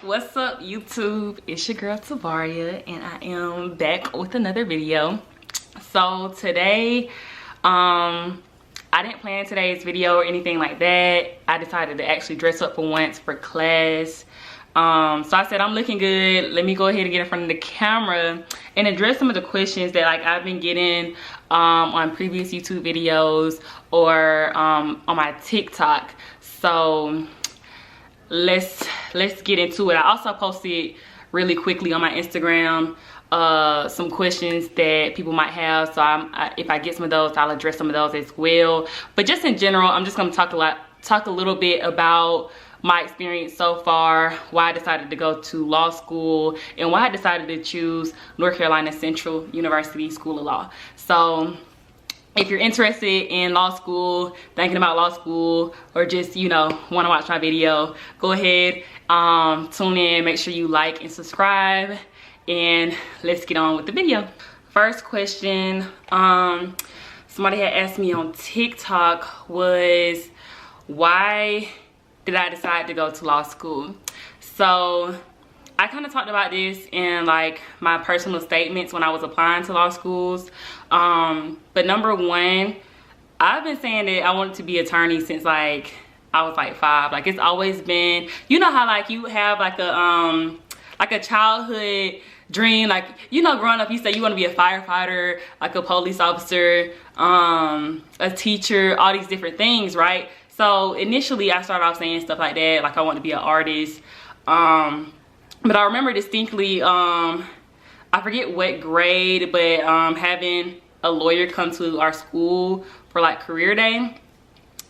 What's up, YouTube? It's your girl Tavaria, and I am back with another video. So today, I didn't plan today's video or anything like that. I decided to actually dress up for once for class. So I said, I'm looking good. Let me go ahead and get in front of the camera and address some of the questions that I've been getting on previous YouTube videos or on my TikTok. So let's get into it. I also posted really quickly on my Instagram some questions that people might have. So if I get some of those, I'll address some of those as well. But just in general, I'm just going to talk a little bit about my experience so far, why I decided to go to law school, and why I decided to choose North Carolina Central University School of Law. So if you're interested in law school, thinking about law school, or just, you know, want to watch my video, go ahead, tune in, make sure you like and subscribe, and let's get on with the video. First question, somebody had asked me on TikTok was, why did I decide to go to law school? So I kind of talked about this in like my personal statements when I was applying to law schools. But number one, I've been saying that I wanted to be an attorney since like I was like 5. Like it's always been, you know how like you have like a childhood dream, like, you know, growing up you say you want to be a firefighter, like a police officer, a teacher, all these different things, right? So initially I started off saying stuff like that, like I want to be an artist. But I remember distinctly, I forget what grade, but having a lawyer come to our school for like career day.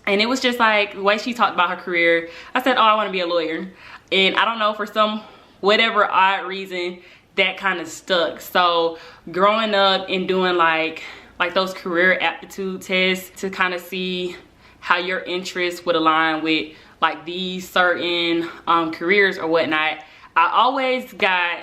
And it was just like the way she talked about her career. I said, oh, I want to be a lawyer. And I don't know, for some whatever odd reason, that kind of stuck. So growing up and doing like those career aptitude tests to kind of see how your interests would align with like these certain careers or whatnot, I always got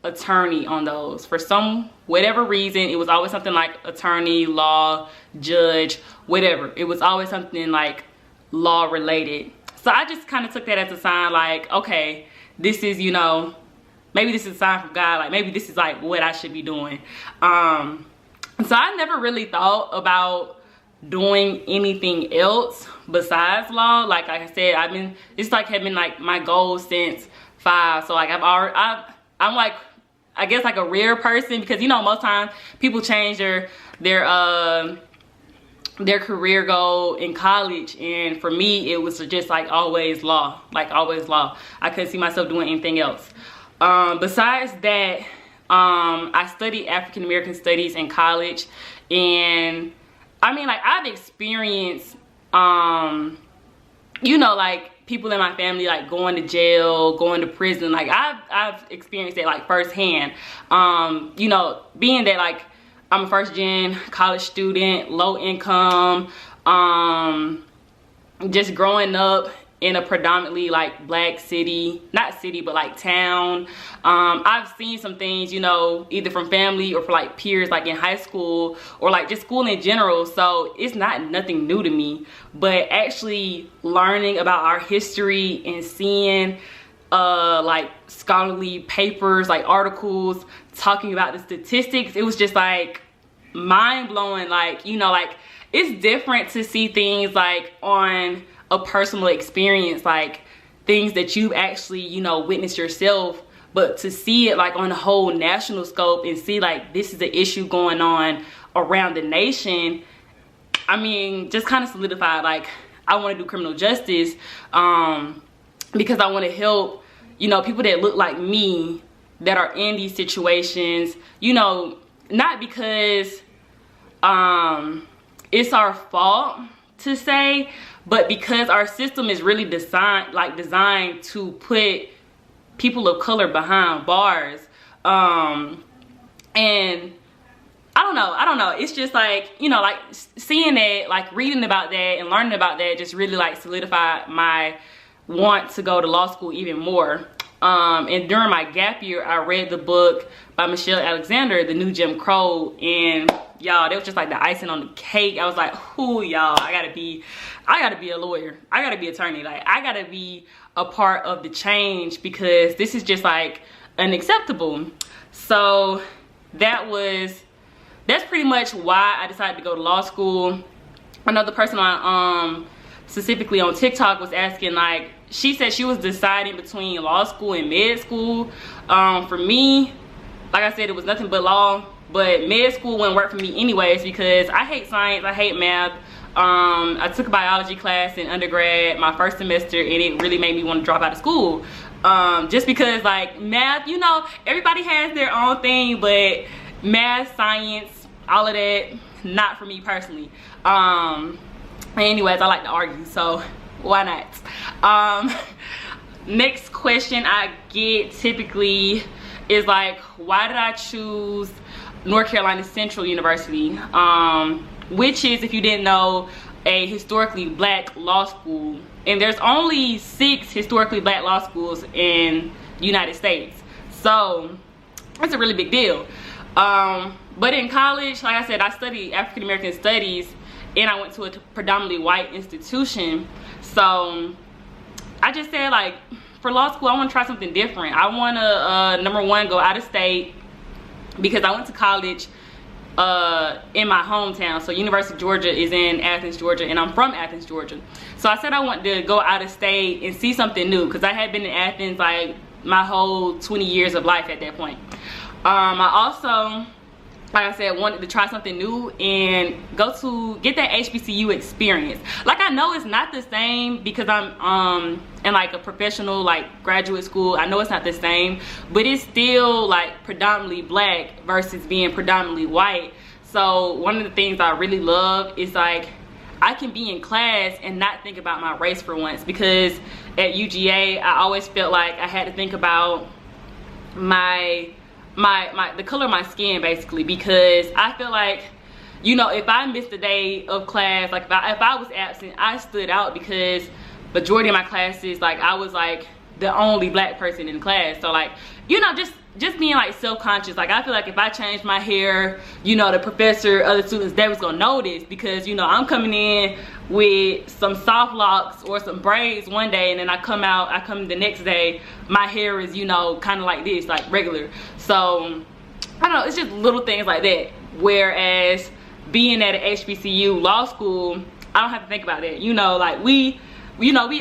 attorney on those. For some whatever reason, it was always something like attorney, law, judge, whatever. It was always something like law related. So I just kind of took that as a sign, like, okay, this is, you know, maybe this is a sign from God, like maybe this is like what I should be doing. So I never really thought about doing anything else besides law. Like I said, it's like had been like my goal since 5. So like I'm like, I guess like a rare person, because you know most times people change their career goal in college, and for me it was just like always law, like always law. I couldn't see myself doing anything else. Besides that, I studied African American studies in college, and I mean, like, I've experienced, you know, like people in my family like going to jail, going to prison. Like I've experienced it like firsthand. You know, being that like I'm a first gen college student, low income, just growing up in a predominantly like black city, not city, but like town. I've seen some things, you know, either from family or for like peers, like in high school or like just school in general. So it's not nothing new to me, but actually learning about our history and seeing like scholarly papers, like articles talking about the statistics, it was just like mind blowing. Like, you know, like it's different to see things like on a personal experience, like things that you've actually, you know, witnessed yourself, but to see it like on a whole national scope and see like this is an issue going on around the nation, I mean, just kind of solidified like I want to do criminal justice, because I want to help, you know, people that look like me that are in these situations, you know, not because it's our fault to say, but because our system is really designed to put people of color behind bars. And I don't know, it's just like, you know, like seeing that, like reading about that and learning about that just really like solidified my want to go to law school even more. And during my gap year, I read the book by Michelle Alexander, The New Jim Crow, and y'all, that was just like the icing on the cake. I was like, ooh, y'all, I gotta be a lawyer. I gotta be an attorney. Like, I gotta be a part of the change, because this is just like unacceptable. So that's pretty much why I decided to go to law school. Another person on specifically on TikTok was asking, like, she said she was deciding between law school and med school. For me, like I said, it was nothing but law, but med school wouldn't work for me anyways, because I hate science, I hate math. I took a biology class in undergrad my first semester, and it really made me want to drop out of school. Just because, like, math, you know, everybody has their own thing, but math, science, all of that, not for me personally. Anyways, I like to argue, so why not? Next question I get typically is like, why did I choose North Carolina Central University? Which is, if you didn't know, a historically black law school, and there's only 6 historically black law schools in the United States, so it's a really big deal. But in college, like I said, I studied African American studies, and I went to a predominantly white institution. So I just said, like, for law school, I want to try something different. I want to number one, go out of state, because I went to college in my hometown. So University of Georgia is in Athens, Georgia, and I'm from Athens, Georgia. So I said I wanted to go out of state and see something new, because I had been in Athens like my whole 20 years of life at that point. I also, like I said, wanted to try something new and get that HBCU experience. Like, I know it's not the same because I'm in like a professional, like, graduate school. I know it's not the same, but it's still like predominantly black versus being predominantly white. So one of the things I really love is, like, I can be in class and not think about my race for once, because at UGA I always felt like I had to think about the color of my skin, basically, because I feel like, you know, if I missed a day of class, like if I was absent, I stood out, because majority of my classes, like, I was like the only black person in class. So, like, you know, just being like self-conscious. Like, I feel like if I changed my hair, you know, the professor, other students, they was gonna notice, because, you know, I'm coming in with some soft locks or some braids one day, and then I come the next day, my hair is, you know, kind of like this, like regular. So I don't know, it's just little things like that. Whereas being at an HBCU law school, I don't have to think about that. You know, like, we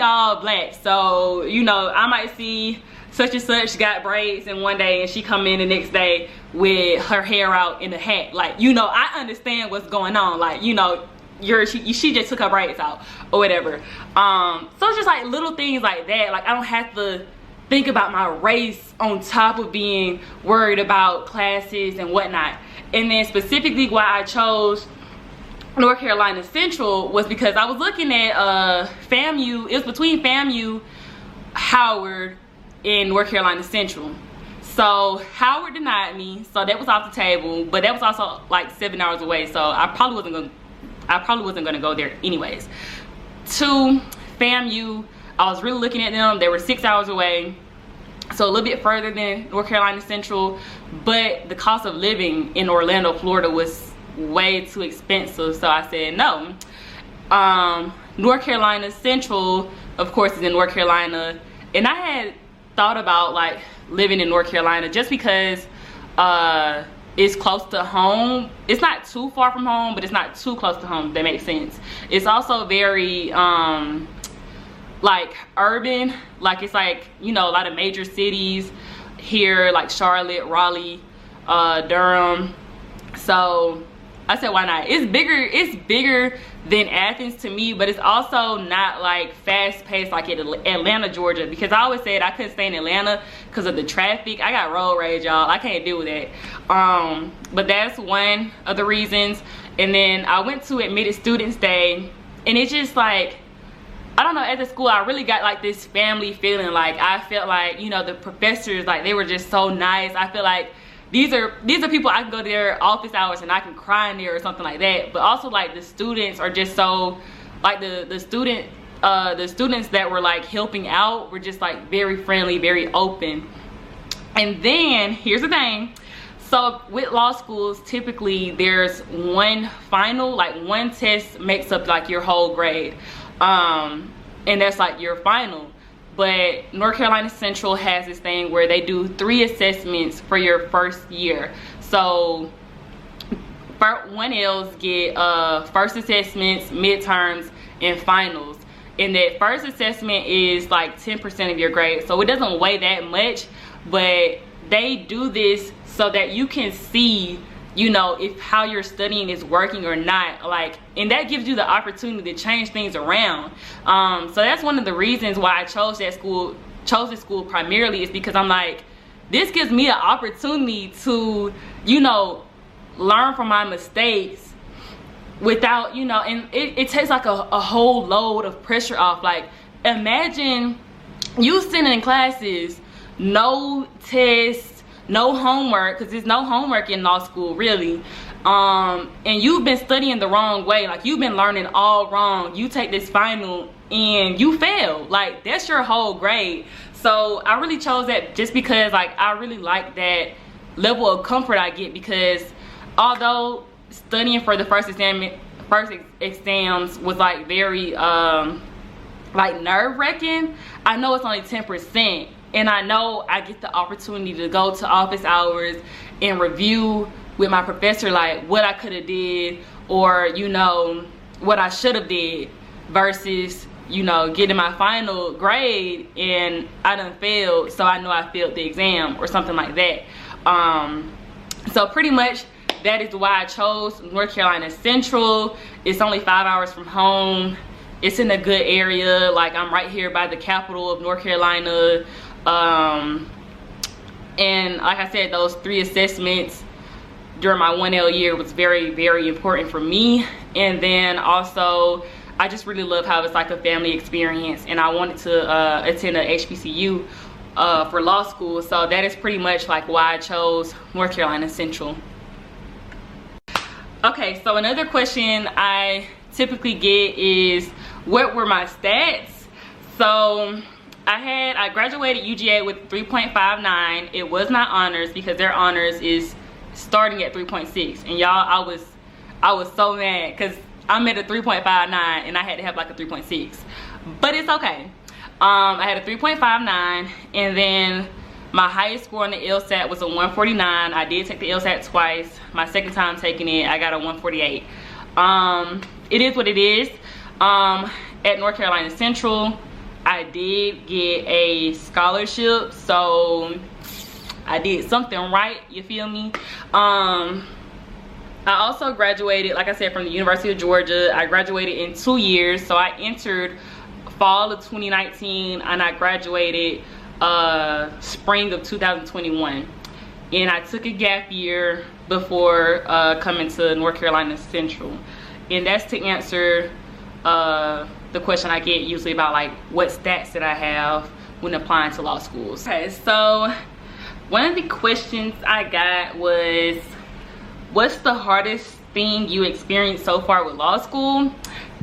all black, so, you know, I might see such and such got braids in one day, and she come in the next day with her hair out in a hat. Like, you know, I understand what's going on. Like, you know, she just took her braids out or whatever. So it's just like little things like that. Like, I don't have to think about my race on top of being worried about classes and whatnot. And then specifically why I chose North Carolina Central was because I was looking at FAMU. It was between FAMU, Howard, and North Carolina Central. So Howard denied me, so that was off the table, but that was also like 7 hours away, so I probably wasn't gonna go there anyways. To FAMU, I was really looking at them. They were 6 hours away, so a little bit further than North Carolina Central, but the cost of living in Orlando, Florida was way too expensive, so I said no. North Carolina Central, of course, is in North Carolina, and I had thought about like living in North Carolina just because it's close to home. It's not too far from home, but it's not too close to home, if that makes sense. It's also very like urban. Like, it's like, you know, a lot of major cities here, like Charlotte, Raleigh, Durham. So I said, why not? It's bigger than Athens to me, but it's also not like fast paced like in Atlanta, Georgia, because I always said I couldn't stay in Atlanta because of the traffic. I got road rage, y'all. I can't deal with that. But that's one of the reasons. And then I went to Admitted Students Day, and it's just like, I don't know, at the school I really got like this family feeling. Like, I felt like, you know, the professors, like, they were just so nice. I feel like these are people I can go to their office hours and I can cry in there or something like that. But also, like, the students are just so, like, the students that were like helping out were just like very friendly, very open. And then here's the thing. So with law schools, typically there's one final, like one test makes up like your whole grade, and that's like your final. but North Carolina Central has this thing where they do 3 assessments for your first year. So 1Ls get first assessments, midterms, and finals. And that first assessment is like 10% of your grade, so it doesn't weigh that much, but they do this so that you can see, you know, if how you're studying is working or not, like, and that gives you the opportunity to change things around. So that's one of the reasons why I chose this school primarily, is because I'm like, this gives me an opportunity to, you know, learn from my mistakes without, you know, and it takes like a whole load of pressure off. Like, imagine you sitting in classes, no tests, no homework, because there's no homework in law school really, and you've been studying the wrong way, like you've been learning all wrong. You take this final and you fail, like that's your whole grade. So I really chose that just because, like, I really like that level of comfort I get, because although studying for the first exams was like very like nerve-wracking, I know it's only 10%, and I know I get the opportunity to go to office hours and review with my professor like what I could have did, or, you know, what I should have did, versus, you know, getting my final grade and I done failed, so I know I failed the exam or something like that. So pretty much that is why I chose North Carolina Central. It's only 5 hours from home. It's in a good area. Like, I'm right here by the capital of North Carolina. And like I said, those 3 assessments during my 1L year was very, very important for me. And then also, I just really love how it's like a family experience, and I wanted to attend a HBCU for law school. So that is pretty much like why I chose North Carolina Central. Okay, so another question I typically get is, what were my stats? So I graduated UGA with 3.59. It was not honors, because their honors is starting at 3.6. And y'all, I was so mad because I'm at a 3.59 and I had to have like a 3.6. But it's okay. I had a 3.59, and then my highest score on the LSAT was a 149. I did take the LSAT twice. My second time taking it, I got a 148. It is what it is. At North Carolina Central, I did get a scholarship, so I did something right, you feel me? I also graduated, like I said, from the University of Georgia. I graduated in 2 years, so I entered fall of 2019 and I graduated spring of 2021, and I took a gap year before coming to North Carolina Central. And that's to answer the question I get usually about like what stats did I have when applying to law schools. Okay, so one of the questions I got was, what's the hardest thing you experienced so far with law school?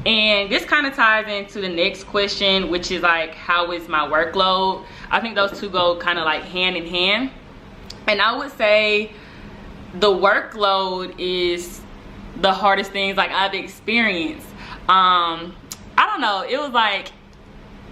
And this kind of ties into the next question, which is like, how is my workload? I think those two go kind of like hand in hand. And I would say the workload is the hardest things like I've experienced. I don't know, it was like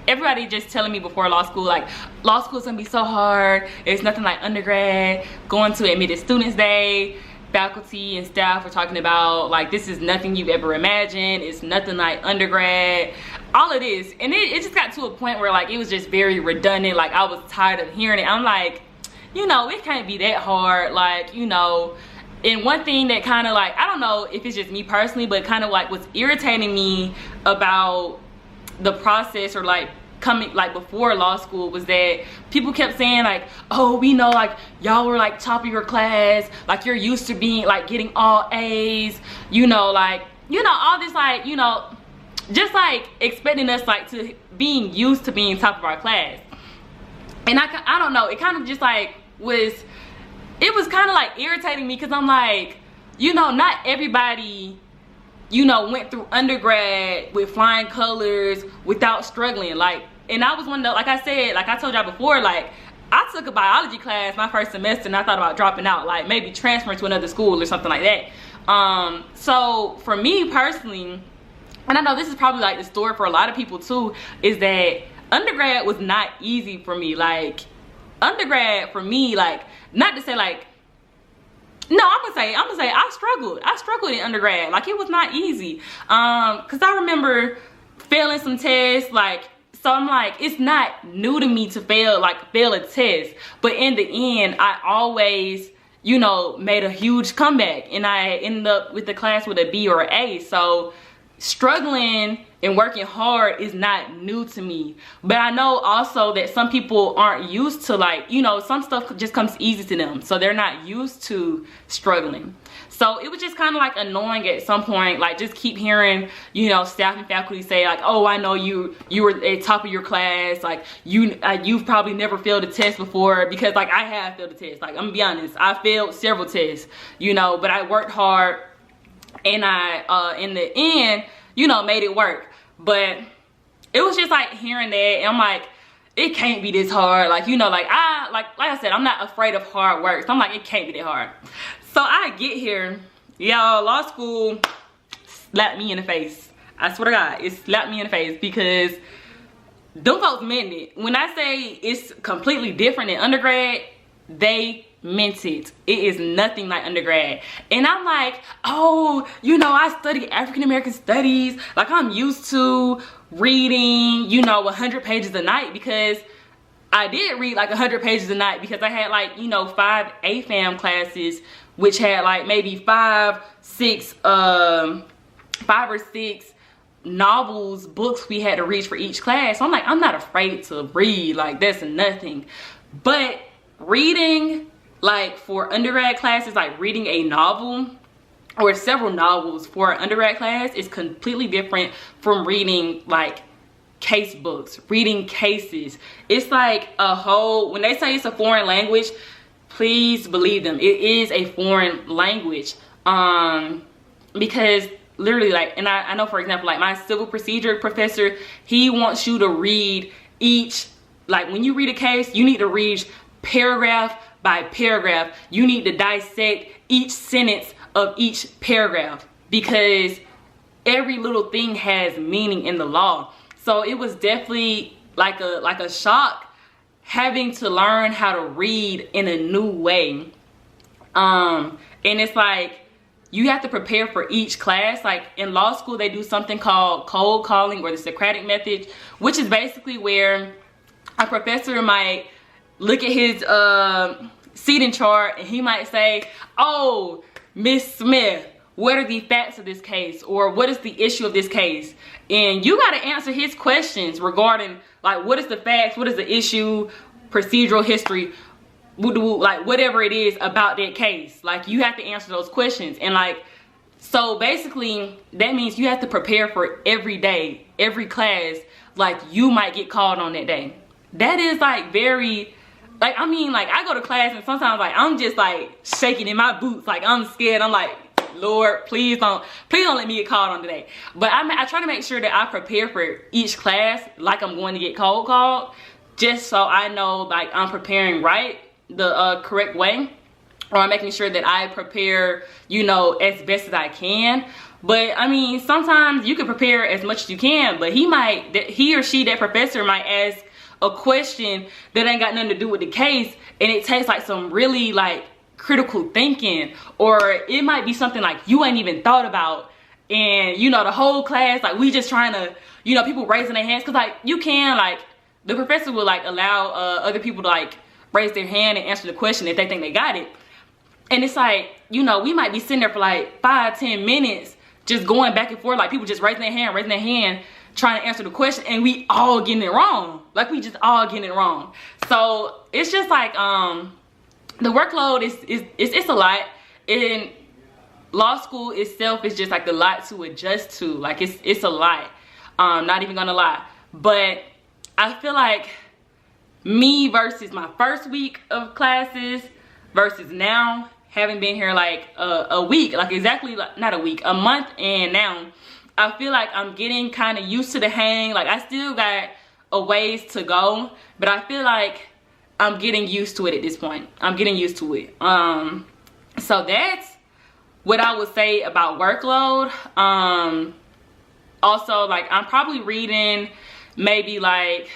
everybody just telling me before law school, like, law school's gonna be so hard, it's nothing like undergrad. Going to admitted students day, faculty and staff were talking about like, this is nothing you've ever imagined, it's nothing like undergrad, all of this. And it just got to a point where like it was just very redundant. Like, I was tired of hearing it. I'm like, you know, it can't be that hard, like, you know. And one thing that kind of like, I don't know if it's just me personally, but kind of like what's irritating me about the process, or like coming like before law school, was that people kept saying like, oh, we know like y'all were like top of your class, like you're used to being like getting all A's, you know, like, you know, all this like, you know, just like expecting us like to being used to being top of our class. And I don't know, it kind of just like it was kind of like irritating me, because I'm like, you know, not everybody, you know, went through undergrad with flying colors without struggling. Like, and I was one of the, like I said, like I told y'all before, like I took a biology class my first semester and I thought about dropping out, like maybe transferring to another school or something like that. So for me personally, and I know this is probably like the story for a lot of people too, is that undergrad was not easy for me. Like, undergrad for me, like, not to say like, no, I'm gonna say I struggled in undergrad. Like, it was not easy. Cause I remember failing some tests, like, so I'm like, it's not new to me to fail a test. But in the end, I always, you know, made a huge comeback, and I ended up with the class with a B or an A. So struggling and working hard is not new to me. But I know also that some people aren't used to, like, you know, some stuff just comes easy to them, so they're not used to struggling. So it was just kind of like annoying at some point, like, just keep hearing, you know, staff and faculty say like, oh, I know you were at top of your class, like, you've probably never failed a test before, because like I have failed a test. Like, I'm gonna be honest, I failed several tests, you know, but I worked hard, and I in the end, you know, made it work. But it was just like hearing that, and I'm like, it can't be this hard. Like, you know, like I said, I'm not afraid of hard work, so I'm like, it can't be that hard. So I get here, y'all, law school slapped me in the face. I swear to God, it slapped me in the face, because them folks meant it. When I say it's completely different than undergrad, they meant it. It is nothing like undergrad. And I'm like, oh, you know, I study African American studies. Like, I'm used to reading, you know, 100 pages a night, because I did read like 100 pages a night, because I had like, you know, 5 AFAM classes, which had like maybe 5 or 6 novels, books we had to read for each class. So I'm like, I'm not afraid to read. Like, that's nothing. But reading, like, for undergrad classes, like reading a novel or several novels for an undergrad class is completely different from reading like case books, reading cases. It's like a whole, when they say it's a foreign language, please believe them, it is a foreign language. Because literally, like, and I know, for example, like my civil procedure professor, he wants you to read each, like, when you read a case, you need to read paragraph by paragraph. You need to dissect each sentence of each paragraph, because every little thing has meaning in the law. So it was definitely like a shock having to learn how to read in a new way. And it's like, you have to prepare for each class. Like, in law school, they do something called cold calling, or the Socratic method, which is basically where a professor might look at his seating chart, and he might say, oh, Miss Smith, what are the facts of this case, or what is the issue of this case? And you got to answer his questions regarding, like, what is the facts, what is the issue, procedural history, like whatever it is about that case. Like, you have to answer those questions. And like, so basically that means you have to prepare for every day, every class, like you might get called on that day. That is like very, like, I mean, like, I go to class and sometimes, like, I'm just like shaking in my boots, like I'm scared. I'm like, Lord, please don't let me get called on today. But I try to make sure that I prepare for each class like I'm going to get cold called, just so I know, like, I'm preparing right, the correct way, or I'm making sure that I prepare, you know, as best as I can. But I mean, sometimes you can prepare as much as you can, but he or she, that professor, might ask a question that ain't got nothing to do with the case, and it takes like some really like critical thinking, or it might be something like you ain't even thought about, and you know, the whole class, like, we just trying to, you know, people raising their hands, because like, you can, like, the professor will like allow other people to like raise their hand and answer the question if they think they got it. And it's like, you know, we might be sitting there for like 5-10 minutes just going back and forth, like people just raising their hand, trying to answer the question, and we all getting it wrong. Like, we just all getting it wrong. So it's just like, the workload it's a lot. And law school itself is just like a lot to adjust to. Like, it's a lot. Not even gonna lie. But I feel like me versus my first week of classes versus now, having been here like a week, like exactly, like, not a week, a month, and now I feel like I'm getting kind of used to the hang. Like, I still got a ways to go, but I feel like I'm getting used to it at this point. I'm getting used to it. So that's what I would say about workload. Also, like, I'm probably reading maybe like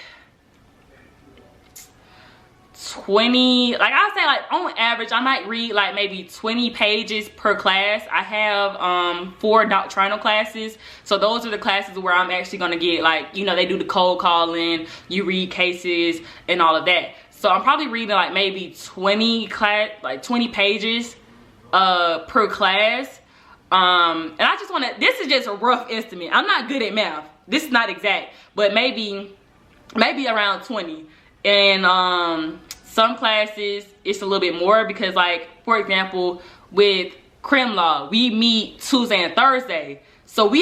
20, like I'll say, like on average I might read like maybe 20 pages per class. I have 4 doctrinal classes, so those are the classes where I'm actually going to get, like, you know, they do the cold calling, you read cases and all of that. So I'm probably reading like maybe 20 pages per class. And I just want to, this is just a rough estimate. I'm not good at math, this is not exact, but maybe around 20. And some classes it's a little bit more, because like, for example, with crim law, we meet Tuesday and Thursday, so I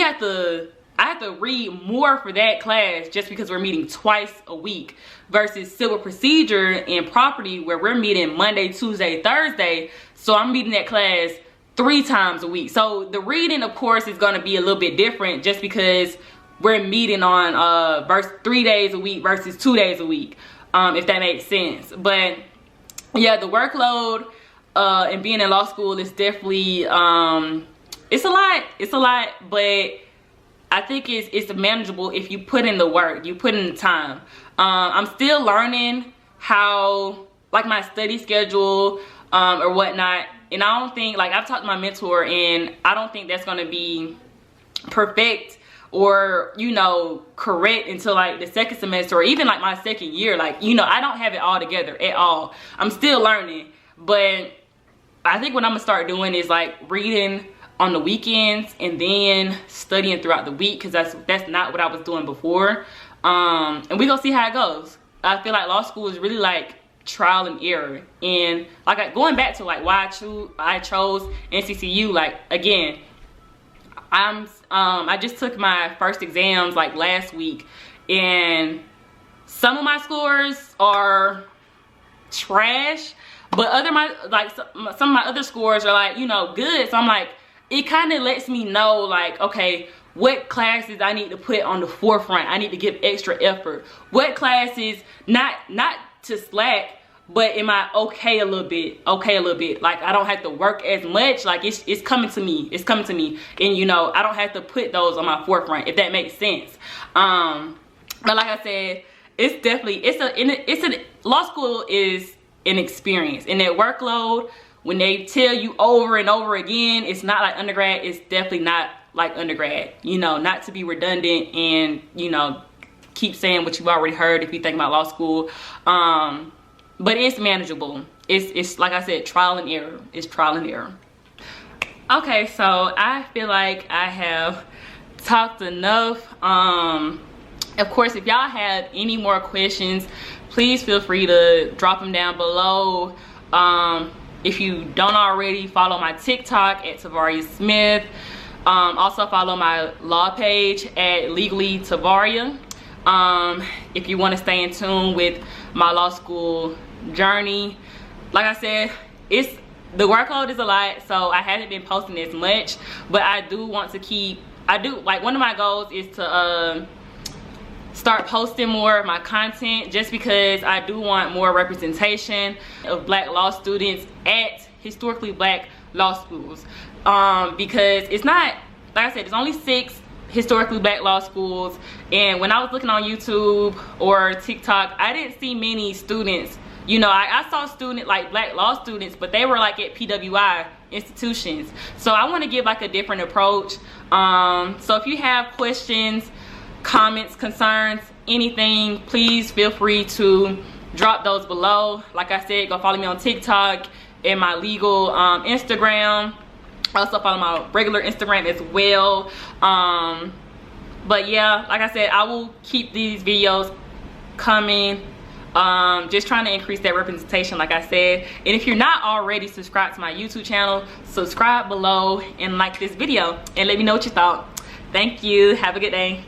have to read more for that class just because we're meeting twice a week, versus civil procedure and property where we're meeting Monday, Tuesday, Thursday, so I'm meeting that class 3 times a week. So the reading, of course, is going to be a little bit different just because we're meeting on 3 days a week versus 2 days a week, if that makes sense. But yeah, the workload and being in law school is definitely it's a lot, but I think it's manageable if you put in the work, you put in the time. I'm still learning how, like, my study schedule or whatnot, and I don't think, like, I've talked to my mentor, and I don't think that's gonna be perfect or, you know, correct until like the 2nd semester or even like my 2nd year. Like, you know, I don't have it all together at all. I'm still learning, but I think what I'm gonna start doing is like reading on the weekends and then studying throughout the week, because that's not what I was doing before. And we gonna see how it goes. I feel like law school is really like trial and error, and like going back to like why I chose NCCU, like, again, I just took my first exams like last week, and some of my scores are trash, but some of my other scores are, like, you know, good. So I'm like, it kind of lets me know, like, okay, what classes I need to put on the forefront. I need to give extra effort. What classes, not to slack, but am I okay a little bit? Like, I don't have to work as much. Like, it's coming to me. It's coming to me. And, you know, I don't have to put those on my forefront, if that makes sense. But like I said, it's definitely, law school is an experience. And that workload, when they tell you over and over again, it's not like undergrad. It's definitely not like undergrad. You know, not to be redundant and, you know, keep saying what you've already heard if you think about law school. But it's manageable. It's like I said, trial and error. It's trial and error. Okay, so I feel like I have talked enough. Of course, if y'all have any more questions, please feel free to drop them down below. If you don't already, follow my TikTok at Tavaria Smith. Also follow my law page at Legally Tavaria. If you want to stay in tune with my law school journey. Like I said, the workload is a lot, so I haven't been posting as much, but I do want to like, one of my goals is to start posting more of my content, just because I do want more representation of Black law students at historically Black law schools, because it's not, like I said, there's only 6 historically Black law schools, and when I was looking on YouTube or TikTok, I didn't see many students. You know, I saw students, like Black law students, but they were like at PWI institutions. So I want to give like a different approach. So if you have questions, comments, concerns, anything, please feel free to drop those below. Like I said, go follow me on TikTok and my legal Instagram. Also follow my regular Instagram as well. But yeah, like I said, I will keep these videos coming. Just trying to increase that representation, like I said. And if you're not already subscribed to my YouTube channel, subscribe below and like this video and let me know what you thought. Thank you. Have a good day.